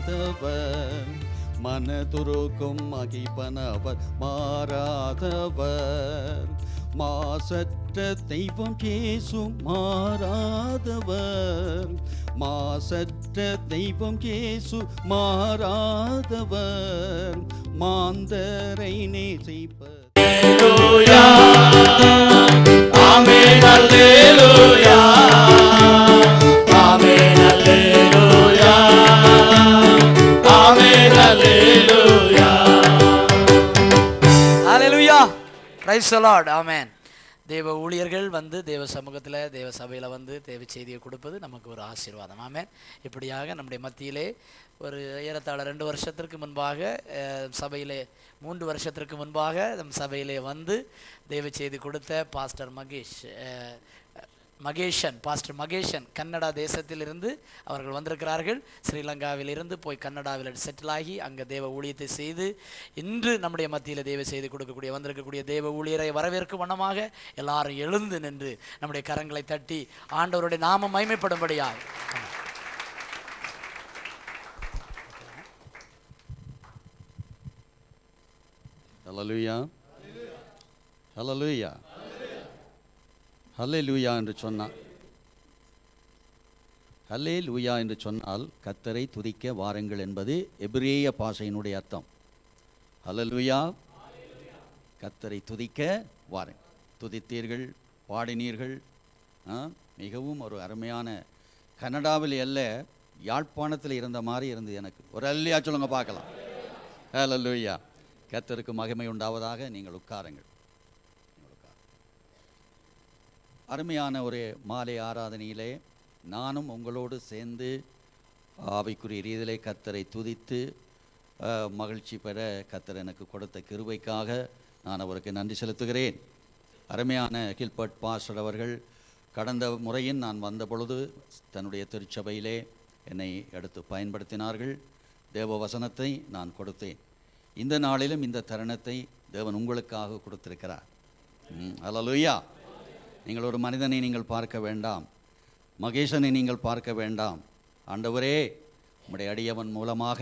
மாறாதவர், மனதுருக்கும் மகிபனவர் மாறாதவர், மாசற்ற தெய்வம் இயேசு மாறாதவர், மாசற்ற தெய்வம் இயேசு மாறாதவர், மாந்தரை நேசிப்பர். Alleluia, Amen, Alleluia, Amen, Alleluia, Amen, Alleluia, Alleluia. Praise the Lord, Amen. தேவ ஊழியர்கள் வந்து தேவ சமூகத்தில் தேவ சபையில் வந்து தேவ செய்தியை கொடுப்பது நமக்கு ஒரு ஆசீர்வாதம். ஆமென். இப்படியாக நம்முடைய மத்தியிலே ஒரு ஏறத்தாழ 2 வருஷத்திற்கு முன்பாக சபையிலே 3 வருஷத்திற்கு முன்பாக நம் சபையிலே வந்து தேவ செய்தி கொடுத்த பாஸ்டர் மகேஷன் கன்னடா தேசத்திலிருந்து அவர்கள் வந்திருக்கிறார்கள். ஸ்ரீலங்காவிலிருந்து போய் கன்னடாவில் செட்டில் ஆகி அங்கே தேவ ஊழியத்தை செய்து இன்று நம்முடைய மத்தியில் தேவ செய்தி கொடுக்கக்கூடிய வந்திருக்கக்கூடிய தேவ ஊழியரை வரவேற்கும் வண்ணமாக எல்லாரும் எழுந்து நின்று நம்முடைய கரங்களை தட்டி ஆண்டவருடைய நாமம் மகிமைப்படும்படியாக ஹல்லேலூயா, ஹல்லேலூயா, ஹல்லேலூயா என்று சொன்னால் ஹல்லேலூயா என்று சொன்னால் கர்த்தரை துதிக்க வாருங்கள் என்பது எபிரேய பாஷையினுடைய அர்த்தம். ஹல்லேலூயா, கர்த்தரை துதிக்க வாருங்கள். துதித்தீர்கள், பாடினீர்கள். மிகவும் ஒரு அருமையான கன்னடாவில் அல்ல, யாழ்ப்பாணத்தில் இருந்த மாதிரி இருந்தது எனக்கு. ஒரு அல்லையா சொல்லுங்க பார்க்கலாம். ஹல்லேலூயா, கர்த்தருக்கு மகிமை உண்டாவதாக. நீங்கள் உட்காருங்கள். அருமையான ஒரு மாலை ஆராதனையிலே நானும் உங்களோடு சேர்ந்து ஆவிக்குரிய ரீதியிலே கர்த்தரை துதித்து மகிழ்ச்சி பெற கர்த்தர் எனக்கு கொடுத்த கிருபைக்காக நான் அவருக்கு நன்றி செலுத்துகிறேன். அருமையான கில்பர்ட் பாஸ்டர் அவர்கள் கடந்த முறையின் நான் வந்த பொழுது தன்னுடைய திருச்சபையிலே என்னை எடுத்து பயன்படுத்தினார்கள். தேவ வசனத்தை நான் கொடுத்தேன். இந்த நாளிலும் இந்த தருணத்தை தேவன் உங்களுக்காக கொடுத்திருக்கிறார். அல்லேலூயா. நீங்கள் ஒரு மனிதனை நீங்கள் பார்க்க வேண்டாம், மகேசனை நீங்கள் பார்க்க வேண்டாம். ஆண்டவரே, உம்முடைய அடியவன் மூலமாக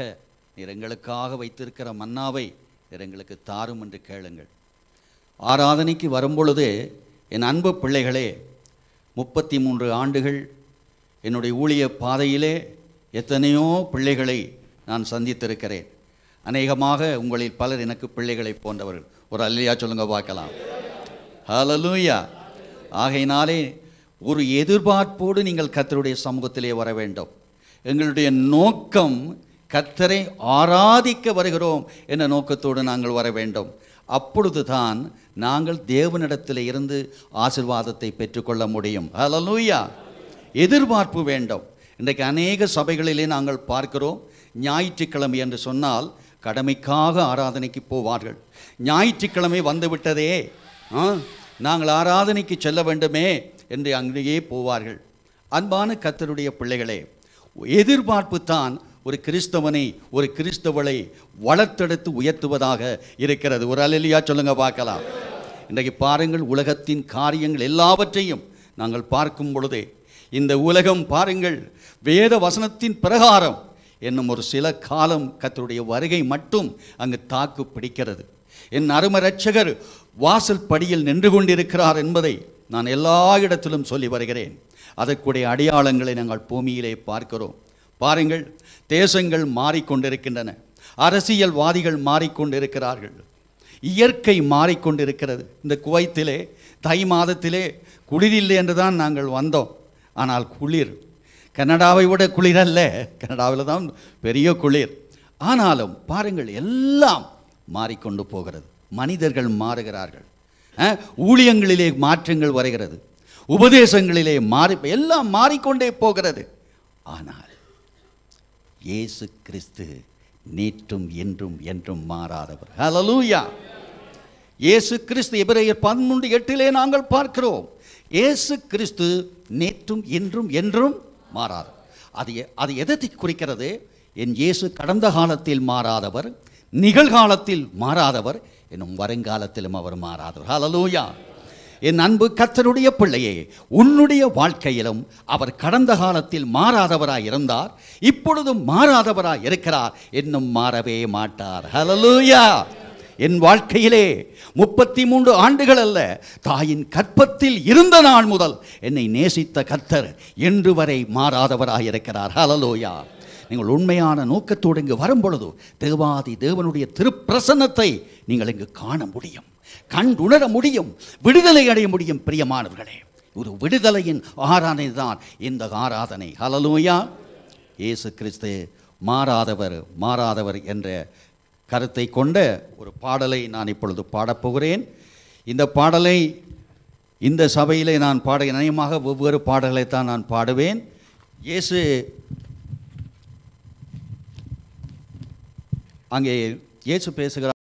நீர் எங்களுக்காக வைத்திருக்கிற மன்னாவை நீர் எங்களுக்கு தாரும் என்று கேளுங்கள். ஆராதனைக்கு வரும்பொழுது என் அன்பு பிள்ளைகளே, 33 ஆண்டுகள் என்னுடைய ஊழிய பாதையிலே எத்தனையோ பிள்ளைகளை நான் சந்தித்திருக்கிறேன். அநேகமாக உங்களில் பலர் எனக்கு பிள்ளைகளை போன்றவர்கள். ஒரு அல்லையா சொல்லுங்க பார்க்கலாம். ஹல்லேலூயா. ஆகையினாலே ஒரு எதிர்பார்ப்போடு நீங்கள் கர்த்தருடைய சமூகத்திலே வர வேண்டும். எங்களுடைய நோக்கம் கர்த்தரை ஆராதிக்க வருகிறோம் என்ற நோக்கத்தோடு நாங்கள் வர வேண்டும். அப்பொழுது தான் நாங்கள் தேவனிடத்தில் இருந்து ஆசீர்வாதத்தை பெற்றுக்கொள்ள முடியும். ஹல்லேலூயா. எதிர்பார்ப்பு வேண்டும். இன்றைக்கு அநேக சபைகளிலே நாங்கள் பார்க்கிறோம், ஞாயிற்றுக்கிழமை என்று சொன்னால் கடமைக்காக ஆராதனைக்கு போவார்கள். ஞாயிற்றுக்கிழமை வந்துவிட்டதே, நாங்கள் ஆராதனைக்கு செல்ல வேண்டுமே என்று அங்கேயே போவார்கள். அன்பான கர்த்தருடைய பிள்ளைகளே, எதிர்பார்ப்பு தான் ஒரு கிறிஸ்தவனை ஒரு கிறிஸ்தவளை வளர்த்தெடுத்து உயர்த்துவதாக இருக்கிறது. ஒரு அல்லேலூயா சொல்லுங்க பார்க்கலாம். இன்றைக்கு பாருங்கள், உலகத்தின் காரியங்கள் எல்லாவற்றையும் நாங்கள் பார்க்கும் பொழுதே இந்த உலகம் பாருங்கள் வேத வசனத்தின் பிரகாரம் என்னும் ஒரு சில காலம் கர்த்தருடைய வருகை மட்டும் அங்கு தாக்கு பிடிக்கிறது. என் அருமை இரட்சகர் வாசல் படியில் நின்று கொண்டிருக்கிறார் என்பதை நான் எல்லா இடத்திலும் சொல்லி வருகிறேன். அதற்குடைய அடையாளங்களை நாங்கள் பூமியிலே பார்க்கிறோம். பாருங்கள், தேசங்கள் மாறிக்கொண்டிருக்கின்றன, அரசியல்வாதிகள் மாறிக்கொண்டிருக்கிறார்கள், இயற்கை மாறிக்கொண்டிருக்கிறது. இந்த குவைத்திலே தை மாதத்திலே குளிரில்லை என்று தான் நாங்கள் வந்தோம். ஆனால் குளிர் கனடாவை விட குளிர் அல்ல, கனடாவில் தான் பெரிய குளிர். ஆனாலும் பாருங்கள், எல்லாம் மாறிக்கொண்டு போகிறது. மனிதர்கள் மாறுகிறார்கள், ஊழியங்களிலே மாற்றங்கள் வருகிறது, உபதேசங்களிலே எல்லாம் மாறிக்கொண்டே போகிறது. ஆனால் இயேசு கிறிஸ்து நேற்றும் என்றும் என்றும் மாறாதவர். ஹல்லேலூயா. இயேசு கிறிஸ்து எபிரேயர் 13:8 நாங்கள் பார்க்கிறோம். இயேசு கிறிஸ்து நேற்றும் என்றும் என்றும் மாறாதவர். அது எதை குறிக்கிறது? என் இயேசு கடந்த காலத்தில் மாறாதவர், நிகழ்காலத்தில் மாறாதவர், இன்னும் வருங்காலத்திலும் அவர் மாறாதவர். ஹல்லேலூயா. என் அன்பு கர்த்தருடைய பிள்ளையே, உன்னுடைய வாழ்க்கையிலும் அவர் கடந்த காலத்தில் மாறாதவராய் இருந்தார், இப்பொழுதும் மாறாதவராய் இருக்கிறார், இன்னும் மாறவே மாட்டார். ஹல்லேலூயா. என் வாழ்க்கையிலே 33 ஆண்டுகள் அல்ல, தாயின் கற்பத்தில் இருந்த நாள் முதல் என்னை நேசித்த கர்த்தர் இன்று வரை மாறாதவராய் இருக்கிறார். ஹல்லேலூயா. நீங்கள் உண்மையான நோக்கத்தோடு இங்கு வரும் பொழுது தேவாதி தேவனுடைய திருப்பிரசன்னத்தை நீங்கள் இங்கு காண முடியும், கண்டுணர முடியும், விடுதலை அடைய முடியும். பிரியமானவர்களே, ஒரு விடுதலையின் ஆராதனை தான் இந்த ஆராதனை. ஹல்லேலூயா. இயேசு கிறிஸ்து மாறாதவர் என்ற கருத்தை கொண்ட ஒரு பாடலை நான் இப்பொழுது பாடப்போகிறேன். இந்த பாடலை இந்த சபையிலே நான் நிச்சயமாக வெவ்வேறு பாடல்களைத்தான் நான் பாடுவேன். அங்கே இயேசு பேசுகிறார்.